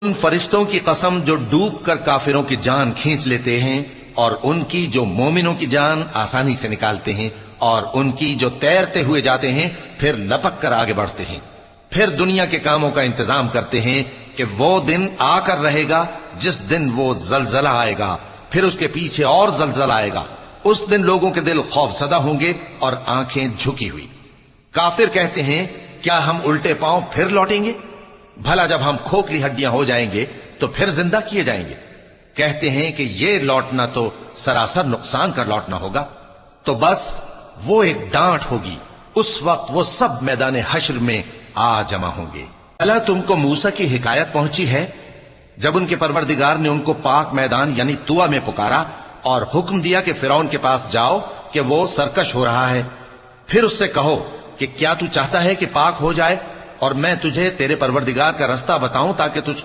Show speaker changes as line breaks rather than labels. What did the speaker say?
ان فرشتوں کی قسم جو ڈوب کر کافروں کی جان کھینچ لیتے ہیں اور ان کی جو مومنوں کی جان آسانی سے نکالتے ہیں اور ان کی جو تیرتے ہوئے جاتے ہیں پھر لپک کر آگے بڑھتے ہیں، پھر دنیا کے کاموں کا انتظام کرتے ہیں کہ وہ دن آ کر رہے گا جس دن وہ زلزلہ آئے گا، پھر اس کے پیچھے اور زلزلہ آئے گا۔ اس دن لوگوں کے دل خوف زدہ ہوں گے اور آنکھیں جھکی ہوئی۔ کافر کہتے ہیں کیا ہم الٹے پاؤں پھر لوٹیں گے؟ بھلا جب ہم کھوکھلی ہڈیاں ہو جائیں گے تو پھر زندہ کیے جائیں گے؟ کہتے ہیں کہ یہ لوٹنا تو سراسر نقصان کر لوٹنا ہوگا۔ تو بس وہ ایک ڈانٹ ہوگی، اس وقت وہ سب میدان حشر میں آ جمع ہوں گے۔ اللہ تم کو موسیٰ کی حکایت پہنچی ہے جب ان کے پروردگار نے ان کو پاک میدان یعنی طوٰ میں پکارا اور حکم دیا کہ فرعون کے پاس جاؤ کہ وہ سرکش ہو رہا ہے، پھر اس سے کہو کہ کیا تو چاہتا ہے کہ پاک ہو جائے اور میں تجھے تیرے پروردگار کا رستہ بتاؤں تاکہ تجھ